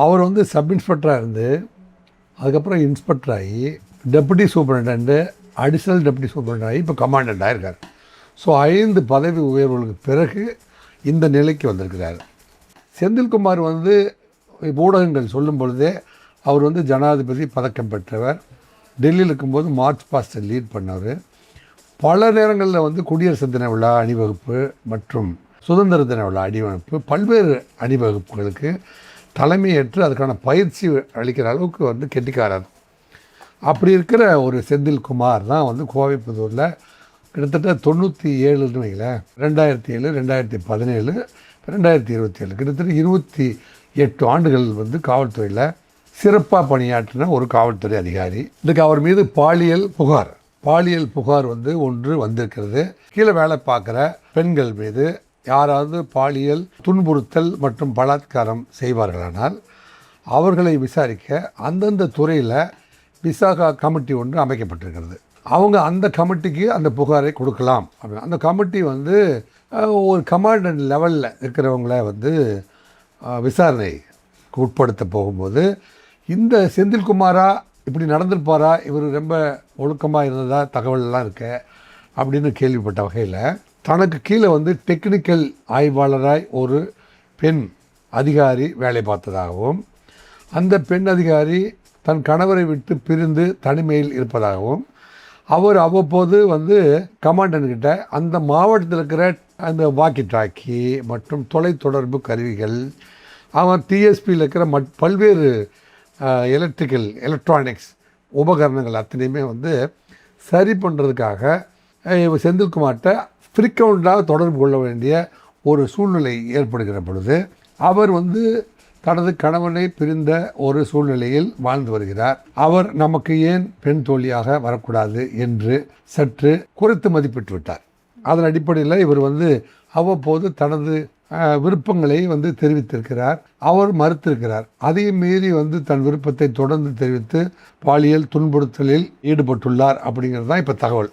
அவர் வந்து சப் இன்ஸ்பெக்டராக இருந்து அதுக்கப்புறம் இன்ஸ்பெக்டர் ஆகி டெப்புட்டி சூப்பரண்டன்ட்டு அடிஷ்னல் டெப்புட்டி சூப்பரண்ட் ஆகி இப்போ கமாண்டண்ட் ஆகிருக்கார். ஸோ 5 பதவி உயர்வுகளுக்கு பிறகு இந்த நிலைக்கு வந்திருக்கிறார். செந்தில்குமார் வந்து ஊடகங்கள் சொல்லும் பொழுதே அவர் வந்து ஜனாதிபதி பதக்கம் பெற்றவர். டெல்லியில் இருக்கும்போது மார்ச் பாஸ்டை லீட் பண்ணவர். பல நேரங்களில் வந்து குடியரசு தின விழா அணிவகுப்பு மற்றும் சுதந்திர தின விழா அணிவகுப்பு பல்வேறு அணிவகுப்புகளுக்கு தலைமையேற்று அதுக்கான பயிற்சி அளிக்கிற அளவுக்கு வந்து கெட்டிக்காரர். அப்படி இருக்கிற ஒரு செந்தில்குமார் தான் வந்து கோவைப்புதூரில் கிட்டத்தட்ட 97ன்னு வைங்களேன், 2007, 2017, 2027 கிட்டத்தட்ட 28 ஆண்டுகள் வந்து காவல்துறையில் சிறப்பாக பணியாற்றின ஒரு காவல்துறை அதிகாரி. இதுக்கு அவர் மீது பாலியல் புகார் வந்து ஒன்று வந்திருக்கிறது. கீழே வேலை பார்க்குற பெண்கள் மீது யாராவது பாலியல் துன்புறுத்தல் மற்றும் பலாத்காரம் செய்வார்களானால் அவர்களை விசாரிக்க அந்தந்த துறையில் விசாகா கமிட்டி ஒன்று அமைக்கப்பட்டிருக்கிறது. அவங்க அந்த கமிட்டிக்கு அந்த புகாரை கொடுக்கலாம். அந்த கமிட்டி வந்து ஒரு கமாண்டன்ட் லெவலில் இருக்கிறவங்கள வந்து விசாரணைக்கு உட்படுத்த போகும்போது இந்த செந்தில்குமாரா இப்படி நடந்திருப்பாரா, இவர் ரொம்ப ஒழுக்கமாக இருந்ததா தகவல்லாம் இருக்க அப்படின்னு கேள்விப்பட்ட வகையில் தனக்கு கீழே வந்து டெக்னிக்கல் ஆய்வாளராய் ஒரு பெண் அதிகாரி வேலை பார்த்ததாகவும் அந்த பெண் அதிகாரி தன் கணவரை விட்டு பிரிந்து தனிமையில் இருப்பதாகவும் அவர் அவ்வப்போது வந்து கமாண்டன்கிட்ட அந்த மாவட்டத்தில் இருக்கிற அந்த வாக்கி டாக்கி மற்றும் தொலைத்தொடர்பு கருவிகள், அவன் டிஎஸ்பியில் இருக்கிற பல்வேறு எலக்ட்ரானிக்ஸ் உபகரணங்கள் அத்தனையுமே வந்து சரி பண்ணுறதுக்காக செந்தில்குமார்கிட்ட ஃப்ரீக்வெண்ட்டாக தொடர்பு கொள்ள வேண்டிய ஒரு சூழ்நிலை ஏற்படுகிற பொழுது அவர் வந்து தனது கணவனை பிரிந்த ஒரு சூழ்நிலையில் வாழ்ந்து வருகிறார். அவர் நமக்கு ஏன் பெண் தோழியாக வரக்கூடாது என்று சற்று குறைத்து மதிப்பிட்டு விட்டார். அதன் அடிப்படையில் இவர் வந்து அவ்வப்போது தனது விருப்பங்களை வந்து தெரிவித்திருக்கிறார். அவர் மறுத்திருக்கிறார். அதையும் மீறி வந்து தன் விருப்பத்தை தொடர்ந்து தெரிவித்து பாலியல் துன்புறுத்தலில் ஈடுபட்டுள்ளார் அப்படிங்கிறது தான் இப்போ தகவல்.